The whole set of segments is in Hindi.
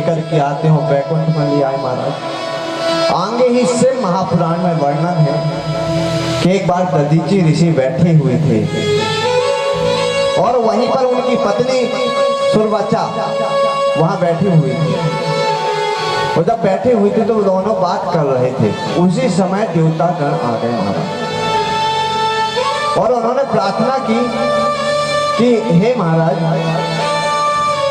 लेकर के आते हो वैकुंठ में ले आए महाराज। आगे ही से महापुराण में वर्णन है कि एक बार दधीचि ऋषि बैठे हुए थे और वहीं पर उनकी पत्नी सुरवचा वहां बैठी हुई थी। और जब बैठे हुए थे तो वो दोनों बात कर रहे थे। उसी समय देवता गण आ गए महाराज और उन्होंने प्रार्थना की कि हे महाराज,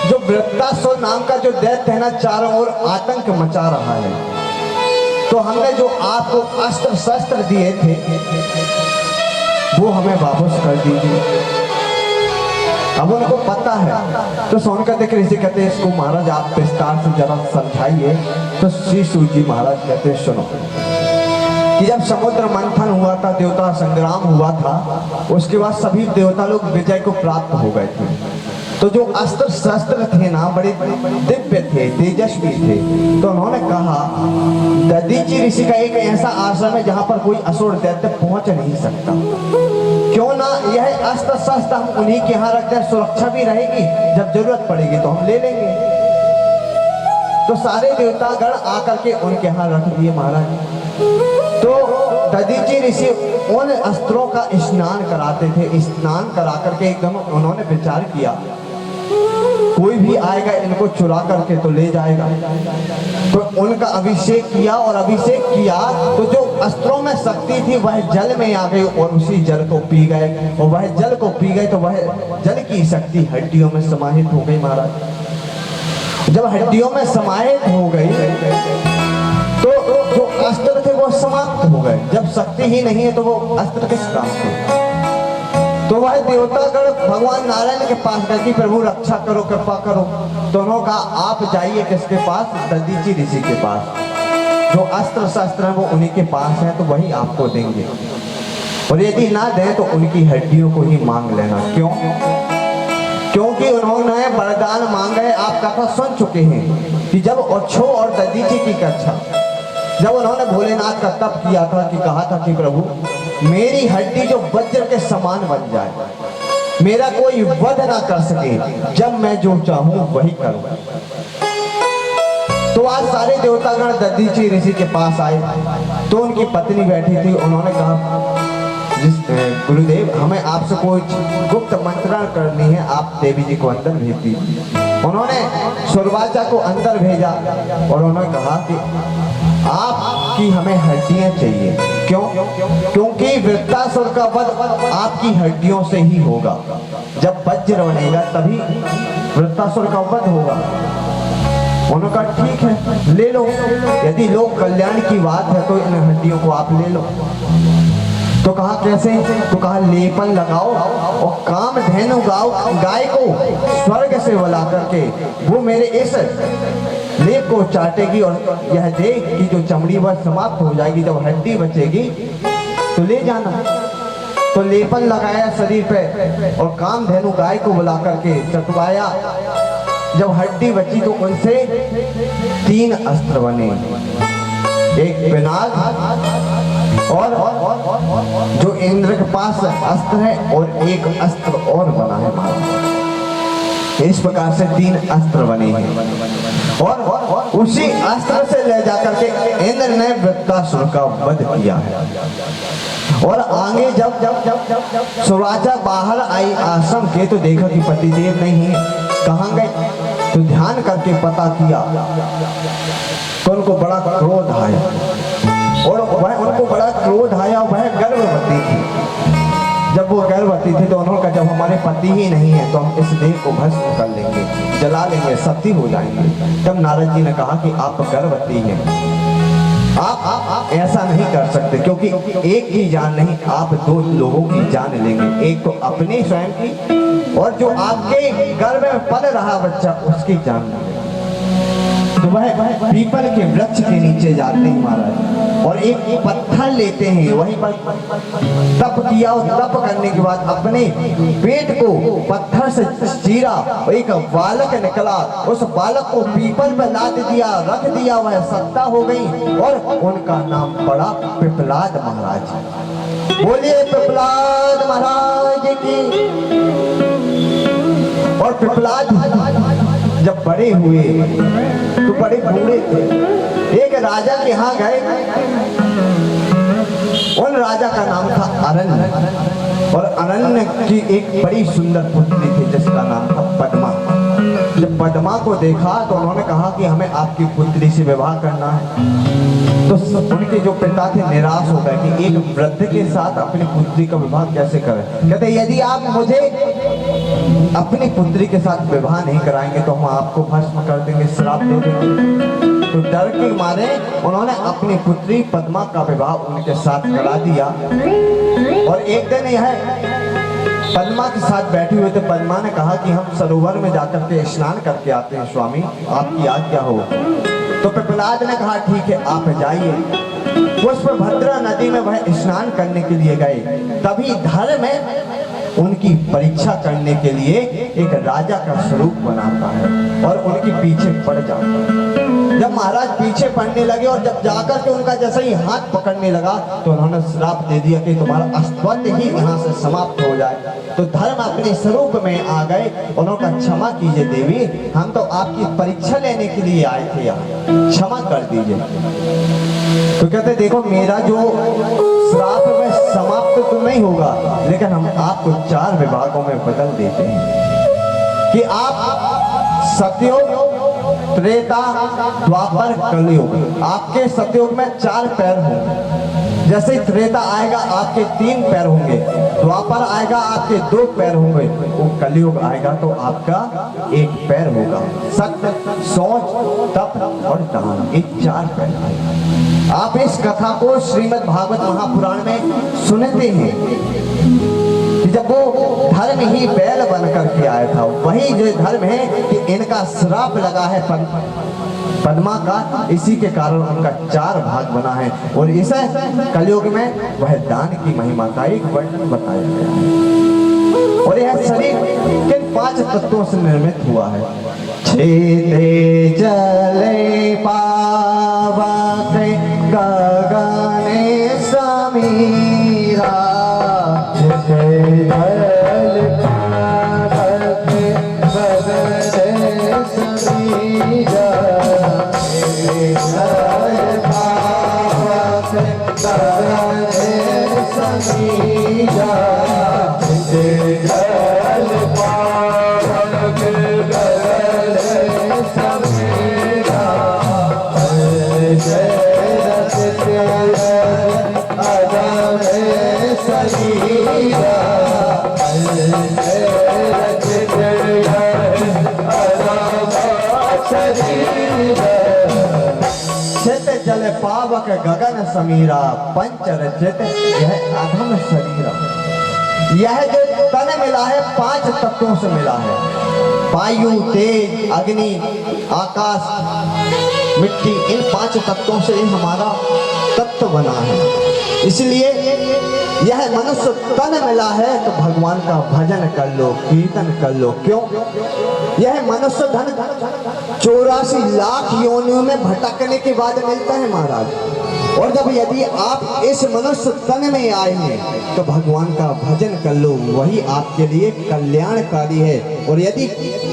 जो वृत्तासुर नाम का जो दैत्य है ना, चारों ओर आतंक मचा रहा है, तो हमने जो आपको अस्त्र शस्त्र दिए थे वो हमें वापस कर दीजिए। अब उनको पता है। तो सोनकत ऋषि कहते हैं इसको महाराज आप विस्तार से जरा समझाइए। तो श्री सूत जी महाराज कहते हैं सुनो कि जब समुद्र मंथन हुआ था, देवता संग्राम हुआ था, उसके बाद सभी देवता लोग विजय को प्राप्त हो गए थे। तो जो अस्त्र शस्त्र थे ना बड़े दिव्य थे, तेजस्वी थे। तो उन्होंने कहा दधीचि ऋषि का एक ऐसा आश्रम है जहां पर कोई असुर दैत्य पहुंच नहीं सकता, क्यों ना यह अस्त्र शस्त्र हम उन्हीं के यहाँ रखते हैं, सुरक्षा भी रहेगी, जब जरूरत पड़ेगी तो हम ले लेंगे। तो सारे देवतागण आकर के उनके यहाँ रख दिए महाराज। तो दधीचि ऋषि उन अस्त्रों का स्नान कराते थे। स्नान करा करके एकदम उन्होंने विचार किया कोई भी आएगा इनको चुरा करके तो ले जाएगा। तो उनका अभिषेक किया और अभिषेक किया तो जो अस्त्रों में शक्ति थी वह जल में आ गई और उसी जल को पी गए। और वह जल को पी गए तो वह जल की शक्ति हड्डियों में समाहित हो गई महाराज। जब हड्डियों में समाहित हो गई तो जो अस्त्र थे वो समाप्त हो गए। जब शक्ति ही नहीं है तो वो अस्त्र किस काम के। तो वह देवतागण भगवान नारायण के पास गए कि प्रभु रक्षा करो, कृपा करो। दोनों का आप जाइए किसके पास? दधीचि ऋषि के पास। जो अस्त्र शस्त्र है वो उन्हीं के पास है, तो वही आपको देंगे। और यदि ना दें तो उनकी हड्डियों को ही मांग लेना। क्यों? क्योंकि उन्होंने वरदान मांगे। आप कथा सुन चुके हैं कि जब अच्छो और दधीचि की कक्षा, जब उन्होंने भोलेनाथ का तप किया था कि कहा था कि प्रभु मेरी हड्डी जो वज्र के समान बन जाए, मेरा कोई वध ना कर सके, जब मैं जो चाहूं वही करूं। तो आज सारे देवतागण दधीचि ऋषि के पास आए। तो उनकी पत्नी बैठी थी। उन्होंने कहा गुरुदेव हमें आपसे कोई गुप्त मंत्रण करनी है, आप देवी जी को अंदर भेज दीजिए। उन्होंने सुरवाचा को अंदर भेजा और उन्होंने कहा कि आपकी हमें हड्डियां चाहिए। क्यों? क्योंकि वृत्तासुर का वध आपकी हड्डियों से ही होगा। जब वज्र बनेगा तभी वृत्तासुर का वध होगा। उन्होंने कहा ठीक है ले लो, यदि लोक कल्याण की बात है तो इन हड्डियों को आप ले लो। तो कहा कैसे? तो कहा लेपन लगाओ और कामधेनु गाय को स्वर्ग से बुला करके वो मेरे इस लेप को चाटेगी और यह देख कि जो चमड़ी वह समाप्त हो जाएगी, जब हड्डी बचेगी तो ले जाना। तो लेपन लगाया शरीर पे और कामधेनु गाय को बुला करके चटवाया। जब हड्डी बची तो उनसे 3 अस्त्र बने, एक पिनाक और जो इंद्र के पास अस्त्र है और एक अस्त्र और बना है महाराज। इस प्रकार से 3 अस्त्र बने हैं और उसी अस्त्र से ले जाकर के इंद्र ने वृत्तासुर का वध किया है। और आगे जब सुरवाचा बाहर आई आश्रम के तो देखा कि पतिदेव नहीं है, कहाँ गए? तो ध्यान करके पता किया तो उनको बड़ा क्रोध आया और वह उनको बड़ा क्रोध आया। वह गर्भवती थी। जब वो गर्भवती थी तो उन्होंने कहा जब हमारे पति ही नहीं है तो हम इस देह को भस्म कर लेंगे, जला लेंगे, सती हो जाएंगे। तब नारद जी ने कहा कि आप गर्भवती हैं, आप ऐसा नहीं कर सकते, क्योंकि एक की जान नहीं, आप 2 लोगों की जान लेंगे। एक तो अपनी स्वयं की और जो आपके गर्भ में पल रहा बच्चा उसकी जान लेंगे। तो वह पीपल के वृक्ष के नीचे जाते हैं महाराज और एक पत्थर लेते हैं, वहीं पर तप किया और तप करने के बाद अपने पेट को पत्थर से चीरा और एक बालक निकला। उस बालक को पीपल पर लाद दिया, रख दिया, वह सत्ता हो गई और उनका नाम पड़ा पिपलाद महाराज। बोलिए पिपलाद महाराज की। और पिपलाद जब बड़े हुए बड़े बूढ़े थे। एक राजा के यहाँ गए, उन राजा का नाम था अरण्य, और अरण्य की एक बड़ी सुंदर पुत्री थी जिसका नाम था पद्मा। जब पद्मा को देखा तो उन्होंने कहा कि हमें आपकी पुत्री से विवाह करना है। तो उनके जो पिता थे निराश हो गए कि एक वृद्ध के साथ अपनी पुत्री का विवाह कैसे करें। कहते यदि आप मुझे अपनी पुत्री के साथ विवाह नहीं कराएंगे तो हम आपको भस्म कर देंगे, श्राप दे देंगे। तो डर के मारे उन्होंने अपनी पुत्री पद्मा का विवाह उनके साथ करा दिया। और एक दिन यह पद्मा के साथ बैठे हुए थे। पद्मा ने कहा कि हम सरोवर में जाकर के स्नान करके आते हैं स्वामी, आपकी आज्ञा हो। तो पिपलाद ने कहा ठीक है आप जाइए। पुष्पभद्रा नदी में वह स्नान करने के लिए गए। तभी धर्म में उनकी परीक्षा करने के लिए एक राजा का स्वरूप बनाता है और उनके पीछे पड़ जाता है। जब महाराज पीछे पड़ने लगे और जब जाकर के उनका जैसे ही हाथ पकड़ने लगा तो उन्होंने श्राप दे दिया कि तुम्हारा अस्तित्व ही यहाँ से समाप्त हो जाए। तो धर्म अपने स्वरूप में आ गए। उन्होंने कहा क्षमा कीजिए देवी, हम तो आपकी परीक्षा लेने के लिए आए थे, यहाँ क्षमा कर दीजिए। तो कहते देखो मेरा जो श्राप में समाप्त तो नहीं होगा, लेकिन हम आपको 4 विभागों में बदल देते हैं कि आप सतयुग, त्रेता, द्वापर, कलयुग। आपके सतयुग में 4 पैर होंगे। जैसे त्रेता आएगा आपके 3 पैर होंगे, द्वापर आएगा आपके 2 पैर होंगे, वो कलयुग आएगा तो आपका 1 पैर होगा। सत्य, सोच, तप और दान, ये 4 पैर आएगा। आप इस कथा को श्रीमद् भागवत महापुराण में सुनते हैं कि जब वो धर्म ही बैल बन करके आया था, वही जो धर्म है कि इनका श्राप लगा है पद्मा का, इसी के कारण उनका 4 भाग बना है। और इस कलयुग में वह दान की महिमा का एक वर्णन बताया गया है। और यह शरीर किन 5 तत्वों से निर्मित हुआ है? छेदे जले पावक गगने समीरा, जल पावक गगन समीरा, पंच रचित यह अधम शरीरा। यह जो तन मिला है 5 तत्वों से मिला है। वायु, तेज, अग्नि, आकाश, मिट्टी, इन 5 तत्वों से हमारा तत्व बना है। इसलिए यह मनुष्य तन मिला है तो भगवान का भजन कर लो, कीर्तन कर लो। क्यों? यह मनुष्य धन 84 लाख योनियों में भटकने के बाद मिलता है महाराज। और जब यदि आप इस मनुष्य तन में आए हैं तो भगवान का भजन कर लो, वही आपके लिए कल्याणकारी है। और यदि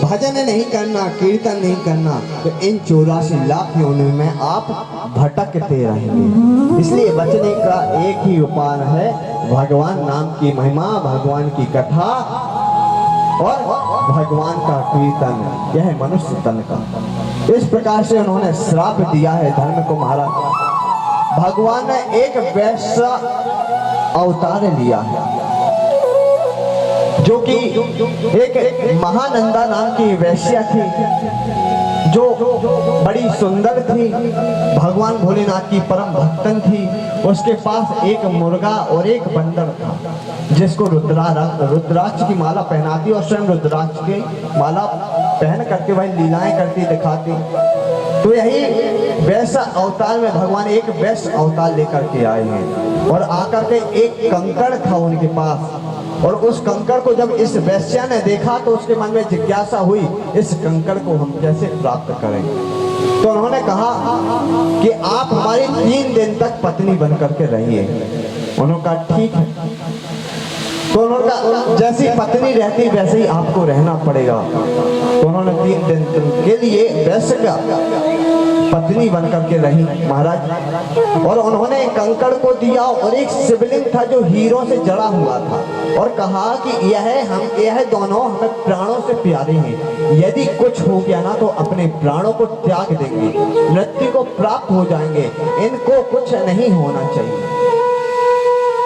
भजन नहीं करना, कीर्तन नहीं करना तो इन 84 लाख योनियों में आप भटकते रहेंगे। इसलिए बचने का एक ही उपाय है, भगवान नाम की महिमा, भगवान की कथा और भगवान का कीर्तन। यह मनुष्य तन का। इस प्रकार से उन्होंने श्राप दिया है धर्म को महाराज। भगवान ने एक वैसा अवतार लिया है जो कि एक महानंदा नाम की वैश्या थी, जो बड़ी सुंदर थी, भगवान भोलेनाथ की परम भक्तन थी। उसके पास एक मुर्गा और एक बंदर था जिसको रुद्राक्ष की माला पहनाती और स्वयं रुद्राक्ष की माला पहन करके वह लीलाएं करती दिखाती। तो यही वैसा अवतार में भगवान एक वैश्य अवतार लेकर के आए हैं। और आकर के एक कंकड़ था उनके पास, और उस कंकड़ को जब इस वैश्या ने देखा तो उसके मन में जिज्ञासा हुई, इस कंकड़ को हम कैसे प्राप्त करें। तो उन्होंने कहा कि आप हमारी 3 दिन तक पत्नी बन करके रहिए। उन्होंने कहा ठीक है। तो उन्होंने कहा जैसी पत्नी रहती वैसे ही आपको रहना पड़ेगा। तो उन्होंने 3 दिन के लिए वैश्य का पत्नी बनकर के रही महाराज। और उन्होंने कंकड़ को दिया और एक शिवलिंग था जो हीरों से जड़ा हुआ था और कहा कि यह दोनों हमें प्राणों से प्यारे हैं, यदि कुछ हो गया ना तो अपने प्राणों को त्याग देंगे, मृत्यु को प्राप्त हो जाएंगे, इनको कुछ नहीं होना चाहिए।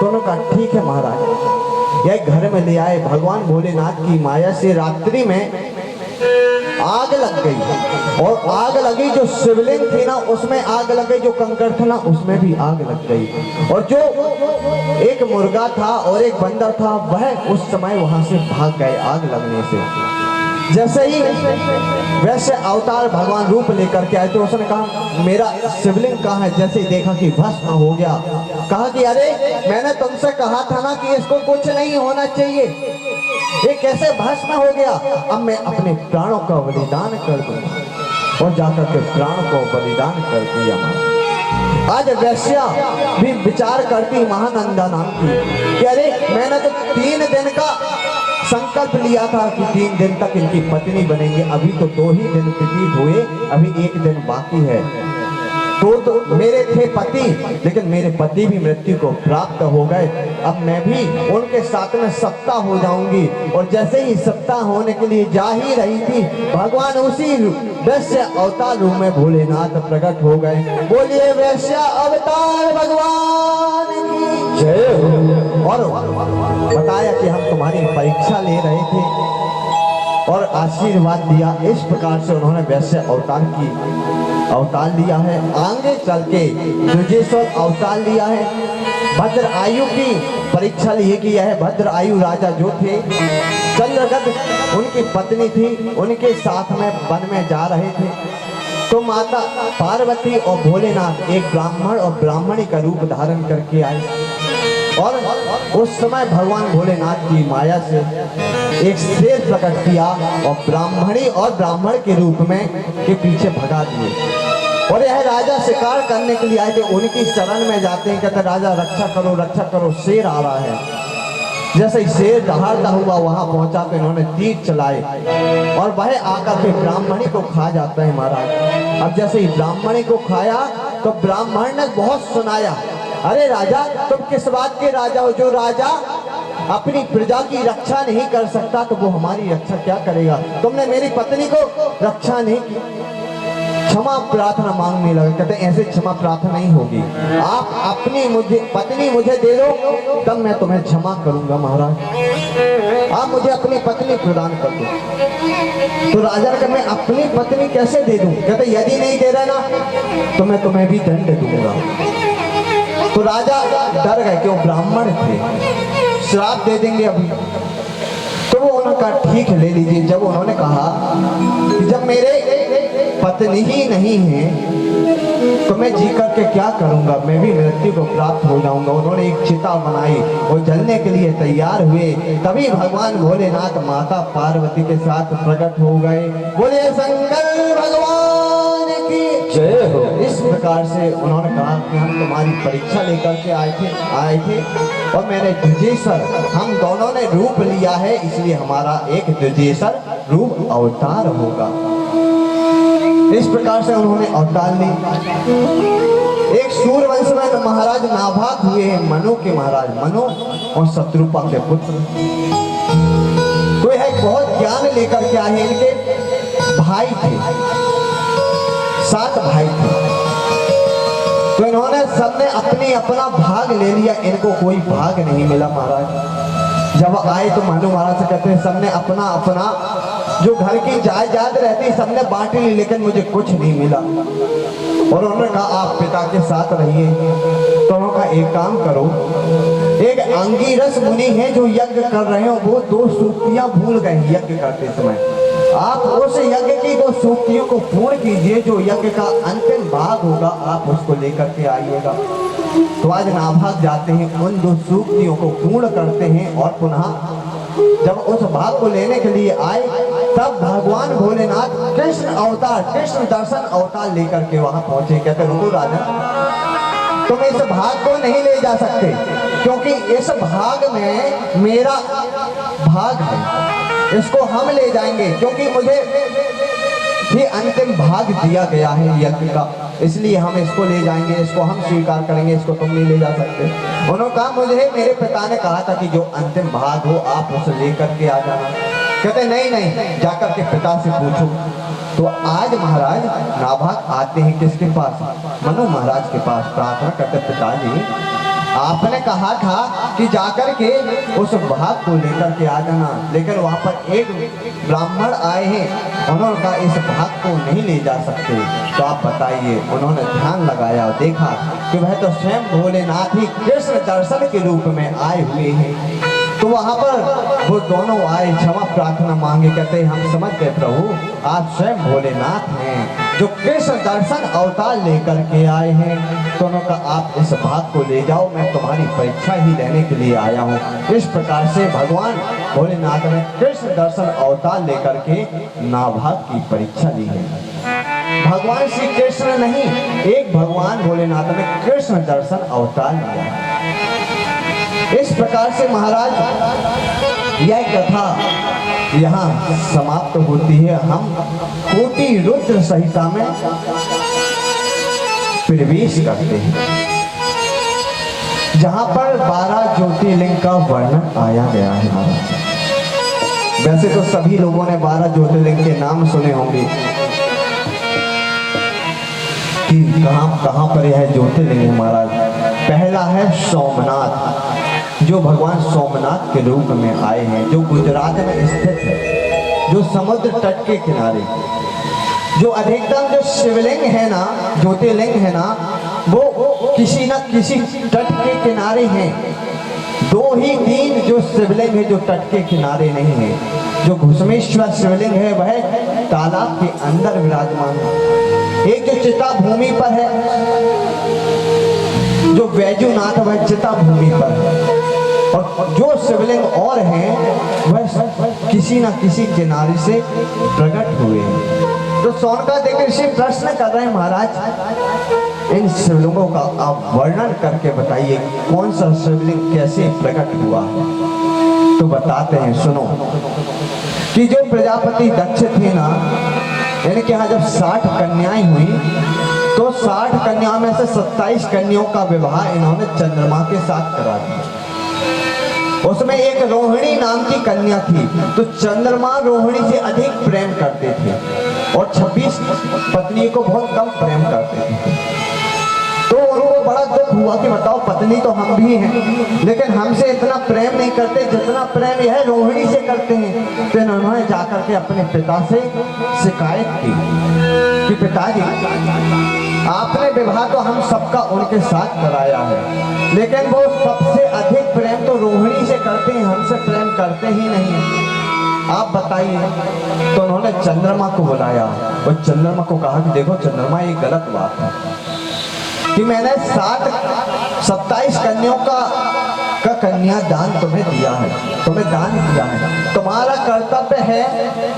दोनों का ठीक है महाराज। यह घर में ले आए। भगवान भोलेनाथ की माया से रात्रि में आग लग गई और आग लगी, जो शिवलिंग थी ना उसमें आग लग गई, जो कंकड़ था ना उसमें भी आग लग गई। और जो एक मुर्गा था और एक बंदर था वह उस समय वहां से भाग गए आग लगने से। जैसे ही वैसे अवतार भगवान रूप लेकर के आए तो उसने कहा मेरा शिवलिंग कहाँ है। जैसे ही देखा कि भस्म हो गया, कहा कि अरे मैंने तुमसे कहा था ना कि इसको कुछ नहीं होना चाहिए, ये कैसे भस्म हो गया। अब मैं अपने प्राणों का बलिदान कर दूंगा। और जाकर के प्राण को बलिदान कर दिया। आज वैश्या भी विचार करती महानंदा नाम की कि अरे मैंने तो 3 दिन का संकल्प लिया था कि 3 दिन तक इनकी पत्नी बनेंगे, अभी तो 2 ही दिन व्यतीत हुए, अभी 1 दिन बाकी है। तो मेरे थे पति, लेकिन मेरे पति भी मृत्यु को प्राप्त हो गए। अब मैं भी उनके साथ में सप्ताह हो जाऊंगी। और जैसे ही सप्ताह होने के लिए जा ही रही थी, भगवान उसी वैश्य अवतार रूप में भोलेनाथ प्रकट हो गए। बोलिए वैश्य अवतार भगवान की जय हो। और बताया कि हम तुम्हारी परीक्षा ले रहे थे और आशीर्वाद दिया। इस प्रकार से उन्होंने वैश्य अवतार लिया है। आगे चल के युजेश्वर अवतार लिया है। भद्र आयु की परीक्षा लिए किया है। भद्र आयु राजा जो थे, चंद्रगद उनकी पत्नी थी, उनके साथ में वन में जा रहे थे तो माता पार्वती और भोलेनाथ एक ब्राह्मण और ब्राह्मणी का रूप धारण करके आए। और उस समय भगवान भोलेनाथ की माया से एक शेर प्रकट किया और ब्राह्मणी और ब्राह्मण के रूप में के पीछे भगा दिए। और यह राजा शिकार करने के लिए आए थे, उनकी शरण में जाते हैं, कहते राजा रक्षा करो, शेर आ रहा है। जैसे ही शेर दहाड़ता हुआ वहां पहुंचा तो इन्होंने तीर चलाए और वह आकर के ब्राह्मणी को खा जाता है महाराज। अब जैसे ही ब्राह्मणी को खाया तो ब्राह्मण ने बहुत सुनाया, अरे राजा तुम किस बात के राजा हो, जो राजा अपनी प्रजा की रक्षा नहीं कर सकता तो वो हमारी रक्षा क्या करेगा। तुमने मेरी पत्नी को रक्षा नहीं की, क्षमा प्रार्थना मांगने लगे। कहते ऐसे क्षमा प्रार्थना नहीं होगी, आप अपनी पत्नी मुझे दे दो तब मैं तुम्हें क्षमा करूंगा महाराज। आप मुझे अपनी पत्नी प्रदान कर दो। तो राजा ने मैं अपनी पत्नी कैसे दे दूं। कहते यदि नहीं दे रहा ना तो मैं तुम्हें भी दंड दूंगा। तो राजा डर गए, क्यों ब्राह्मण थे, श्राप दे देंगे अभी। तो वो उन्होंने कहा ठीक है ले लीजिए। जब उन्होंने कहा कि जब मेरे पत्नी ही नहीं है तो मैं जी करके क्या करूंगा, मैं भी मृत्यु को प्राप्त हो जाऊंगा। उन्होंने एक चिता बनाई और जलने के लिए तैयार हुए। तभी भगवान भोलेनाथ माता पार्वती के साथ प्रकट हो गए। बोले शंकर भगवान की जय हो। इस प्रकार से उन्होंने कहा कि हम तुम्हारी परीक्षा लेकर के आए थे और मैंने द्विजेश्वर, हम दोनों ने रूप लिया है, इसलिए हमारा एक द्विजेश्वर रूप अवतार होगा। इस प्रकार से उन्होंने अवतार ली। एक सूर्यवंश में महाराज नाभाग हुए हैं, मनु के महाराज, मनु और शत्रुपा के पुत्र। तो यह बहुत ज्ञान लेकर के आए। इनके भाई थे, 7 भाई थे। तो इन्होंने सबने अपना भाग ले लिया, इनको कोई भाग नहीं मिला महाराज। जब आए तो मनु महाराज से कहते हैं सबने अपना जो घर की जायदाद रहती सबने बांट ली, लेकिन मुझे कुछ नहीं मिला। और उन्होंने कहा आप पिता के साथ रहिए। तो उन्होंने कहा एक काम करो, एक अंगिरस मुनि है जो यज्ञ कर रहे हो, वो 2 सूक्तियां भूल गए यज्ञ करते समय, आप उस यज्ञ की 2 सूक्तियों को पूर्ण कीजिए, जो यज्ञ का अंतिम भाग होगा आप उसको लेकर के आइएगा। तो आज नाभाग जाते हैं, उन 2 सूक्तियों को पूर्ण करते हैं और पुनः जब उस भाग को लेने के लिए आए तब भगवान भोलेनाथ कृष्ण अवतार, कृष्ण दर्शन अवतार लेकर के वहां पहुंचे। कहते रुको राजा, तुम इस भाग को नहीं ले जा सकते क्योंकि इस भाग में मेरा भाग है, इसको हम ले जाएंगे क्योंकि मुझे भी अंतिम भाग दिया गया है यज्ञ का। इसलिए हम इसको ले जाएंगे, इसको हम स्वीकार करेंगे, इसको तुम नहीं ले जा सकते। उन्होंने कहा मुझे मेरे पिता ने कहा था कि जो अंतिम भाग हो आप उसे लेकर के आ जाना। कहते नहीं नहीं, जाकर के पिता से पूछो। तो आज महाराज नाभाग आते हैं किसके पास? मनु महाराज के पास। प्रार्थना करते पिताजी आपने कहा था कि जाकर के उस भाग को लेकर के आ जाना, लेकिन वहां पर एक ब्राह्मण आए हैं, उन्होंने कहा इस भाग को नहीं ले जा सकते, तो आप बताइए। उन्होंने ध्यान लगाया और देखा कि वह तो स्वयं भोलेनाथ ही कृष्ण दर्शन के रूप में आए हुए हैं। तो वहां पर वो दोनों आए, क्षमा प्रार्थना मांगे, कहते हम समझ गए प्रभु आप स्वयं भोलेनाथ हैं जो कृष्ण दर्शन अवतार लेकर के आए हैं। दोनों का आप इस भाग को ले जाओ, मैं तुम्हारी परीक्षा ही लेने के लिए आया हूँ। इस प्रकार से भगवान भोलेनाथ ने कृष्ण दर्शन अवतार लेकर के नाभाग की परीक्षा ली है। भगवान श्री कृष्ण नहीं, एक भगवान भोलेनाथ ने कृष्ण दर्शन अवतार लिया। इस प्रकार से महाराज यह कथा यहाँ समाप्त होती है। हम कोटि रुद्र संहिता में प्रवेश करते हैं, जहां पर 12 ज्योतिर्लिंग का वर्णन आया गया है महाराज। वैसे तो सभी लोगों ने 12 ज्योतिर्लिंग के नाम सुने होंगे कि कहां पर यह ज्योतिर्लिंग है महाराज। पहला है सोमनाथ, जो भगवान सोमनाथ के रूप में आए हैं, जो गुजरात में स्थित है, जो समुद्र तट के किनारे। जो अधिकतम जो शिवलिंग है ना, ज्योतिर्लिंग है ना, वो किसी न किसी तट के किनारे हैं। 2 ही 3 जो शिवलिंग है जो तट के किनारे नहीं है। जो घुसमेश्वर शिवलिंग है वह तालाब के अंदर विराजमान है। एक जो चिता भूमि पर है, जो वैजूनाथ वह चिता भूमि पर है, और जो शिवलिंग और हैं वह किसी न किसी किनारे से प्रकट हुए हैं। तो शौनकादिक ऋषि प्रश्न कर रहे हैं महाराज इन शिवलिंगों का आप वर्णन करके बताइए कौन सा शिवलिंग कैसे प्रकट हुआ है। तो बताते हैं, सुनो कि जो प्रजापति दक्ष थे ना, इनके यहाँ जब 60 कन्याएं हुई तो 60 कन्याओं में से 27 कन्याओं का विवाह इन्होंने चंद्रमा के साथ करा दिया। उसमें एक रोहिणी नाम की कन्या थी, तो चंद्रमा रोहिणी से अधिक प्रेम करते थे और 26 पत्नी को बहुत कम प्रेम करते थे। तो उनको बड़ा दुख हुआ कि बताओ पत्नी तो हम भी हैं, लेकिन हमसे इतना प्रेम नहीं करते जितना प्रेम यह रोहिणी से करते हैं। तो इन्होंने जाकर के अपने पिता से शिकायत की कि पिताजी आपने विवाह तो हम सबका उनके साथ कराया है, लेकिन वो सबसे अधिक प्रेम तो रोहिणी से करते हैं, हमसे प्रेम करते ही नहीं, आप बताइए। तो उन्होंने चंद्रमा को बुलाया और चंद्रमा को कहा कि देखो चंद्रमा ये गलत बात है कि मैंने 27 कन्याओं का कन्यादान तुम्हें दिया है, तुम्हें दान किया है। तुम्हारा कर्तव्य है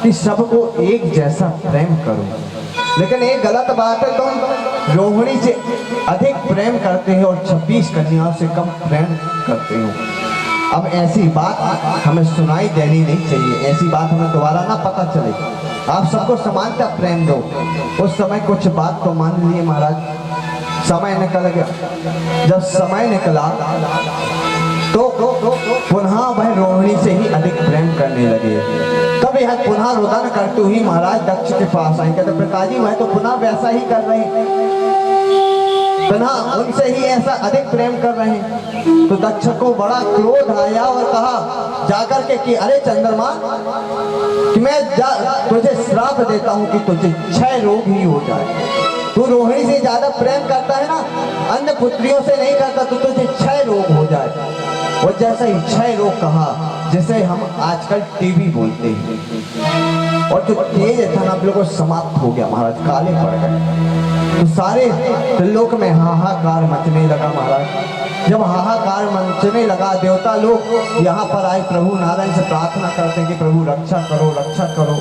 कि सबको एक जैसा प्रेम करो, लेकिन ये गलत बात है तुम रोहिणी से अधिक प्रेम करते हो और 26 कन्याओं से कम प्रेम करते हो। अब ऐसी बात हमें सुनाई देनी नहीं चाहिए, ऐसी बात हमें दोबारा ना पता चले। आप सबको समानता प्रेम दो। उस समय कुछ बात तो मान लिए महाराज, समय निकल गया। जब समय निकला तो पुनः वह रोहिणी से ही अधिक प्रेम करने लगे। तब यह पुनः रुदन करते हुए महाराज दक्ष के पास आए, कहते पिताजी वह तो पुनः वैसा ही कर रहे हैं, पुनः उनसे ही ऐसा अधिक प्रेम कर रहे हैं। तो दक्ष को बड़ा क्रोध आया और कहा जाकर के कि अरे चंद्रमा कि मैं तुझे श्राप देता हूँ कि तुझे 6 रोग ही हो जाए। तू रोहिणी से ज्यादा प्रेम करता है ना, अन्य पुत्रियों से नहीं करता, तो तुझे 6 रोग हो जाए। और जैसा ही 6 रोग कहा, जैसे हम आजकल टीबी बोलते हैं, और जो तेज था ना बिल्कुल समाप्त हो गया महाराज, काले पड़ गए। तो सारे त्रिलोक में हाहाकार मचने लगा महाराज। जब हाहाकार मचने लगा, देवता लोग यहाँ पर आए, प्रभु नारायण से प्रार्थना करते हैं कि प्रभु रक्षा करो, रक्षा करो।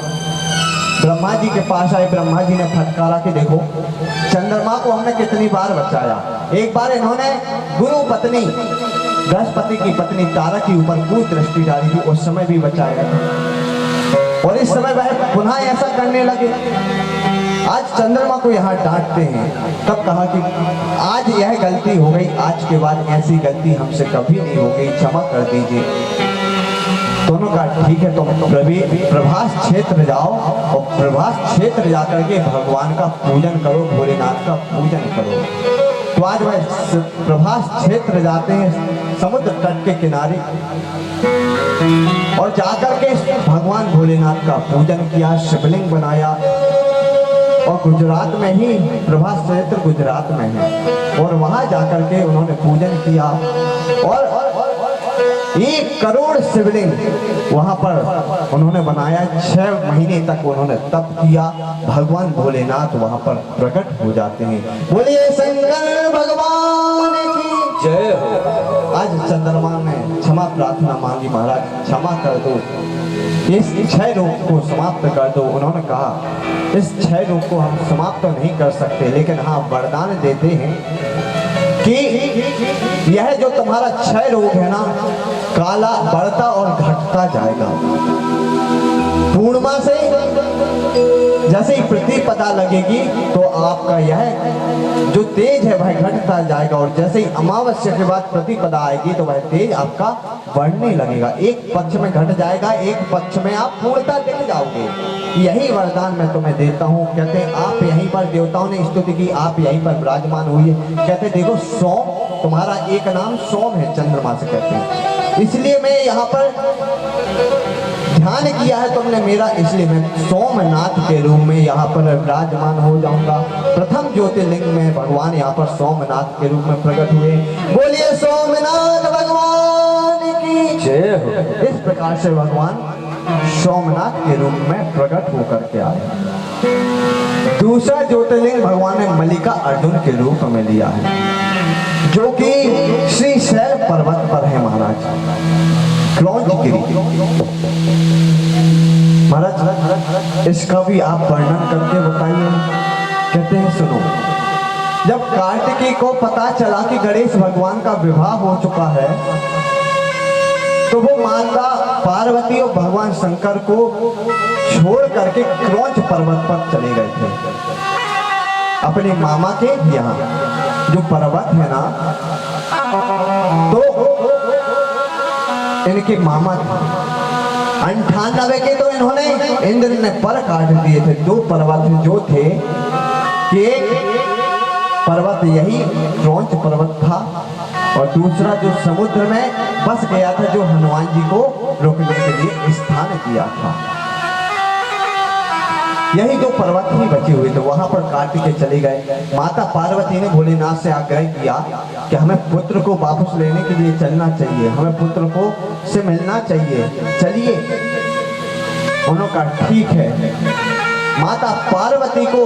ब्रह्मा जी के पास आए, ब्रह्मा जी ने फटकारा कि देखो चंद्रमा को हमने कितनी बार बचाया। एक बार इन्होंने गुरु पत्नी बृहस्पति की पत्नी तारा के ऊपर कुदृष्टि डाली थी, उस समय भी बचाया था। और इस समय वह पुनः ऐसा करने लगे। आज चंद्रमा को यहाँ डांटते हैं, तब कहा कि आज यह गलती हो गई, आज के बाद ऐसी गलती हमसे कभी नहीं होगी, क्षमा कर दीजिए। दोनों का ठीक है, तुम प्रभास क्षेत्र जाओ और प्रभास क्षेत्र जाकर के भगवान का पूजन करो, भोलेनाथ का पूजन करो। तो आज वह प्रभास क्षेत्र जाते हैं समुद्र तट के किनारे और जाकर के भगवान भोलेनाथ का पूजन किया, शिवलिंग बनाया। और गुजरात में ही प्रभास क्षेत्र गुजरात में है और वहां जाकर के उन्होंने पूजन किया और 1 करोड़ शिवलिंग वहां पर उन्होंने बनाया। 6 महीने तक उन्होंने तप किया। भगवान भोलेनाथ वहां पर प्रकट हो जाते हैं। बोलिए शंकर भगवान की जय हो। आज चंद्रमा ने क्षमा प्रार्थना मांगी, महाराज क्षमा कर दो, इस क्षय रोग को समाप्त कर दो। उन्होंने कहा इस क्षय रोग को हम समाप्त तो नहीं कर सकते, लेकिन हाँ वरदान देते हैं कि यह जो तुम्हारा क्षय रोग है ना, काला बढ़ता और घटता जाएगा। पूर्णिमा से जैसे ही प्रतिपदा लगेगी तो आपका यह जो तेज है वह घटता जाएगा और जैसे ही अमावस्या के बाद प्रतिपदा आएगी तो वह तेज आपका बढ़ने लगेगा। एक पक्ष में घट जाएगा, एक पक्ष में आप पूर्णता दिख जाओगे। यही वरदान मैं तुम्हें देता हूँ। कहते हैं आप यहीं पर, देवताओं ने स्तुति की, आप यहीं पर विराजमान हुई। कहते देखो सोम, तुम्हारा एक नाम सोम है चंद्रमा से, कहते हैं इसलिए मैं यहाँ पर ध्यान किया है तुमने मेरा, इसलिए मैं सोमनाथ के रूप में यहाँ पर विराजमान हो जाऊंगा। प्रथम ज्योतिर्लिंग में भगवान यहाँ पर सोमनाथ के रूप में प्रकट हुए। बोलिए सोमनाथ भगवान की जय हो। इस प्रकार से भगवान सोमनाथ के रूप में प्रकट होकर के आए। दूसरा ज्योतिर्लिंग भगवान ने मल्लिका अर्जुन के रूप में लिया है, जो कि श्री शैल पर्वत पर है महाराज, क्रौंचगिरी। महाराज इसका भी आप वर्णन करके बताइए। कहते हैं सुनो, जब कार्तिकी को पता चला कि गणेश भगवान का विवाह हो चुका है तो वो माता पार्वती और भगवान शंकर को छोड़ करके क्रौंच पर्वत पर चले गए थे, अपने मामा के यहाँ जो पर्वत है ना। तो इनके मामा थे 98 के, तो इन्होंने इंद्र ने पर काट दिए थे। 2 पर्वत जो थे कि एक पर्वत यही क्रौंच पर्वत था और दूसरा जो समुद्र में बस गया था, जो हनुमान जी को रोकने के लिए स्थान दिया था। यही 2 पर्वत ही बचे हुए थे, वहां पर काट के चले गए। माता पार्वती ने भोलेनाथ से आग्रह किया कि हमें पुत्र को वापस लेने के लिए चलना चाहिए, हमें पुत्र को से मिलना चाहिए, चलिए। उन्होंने कहा ठीक है। माता पार्वती को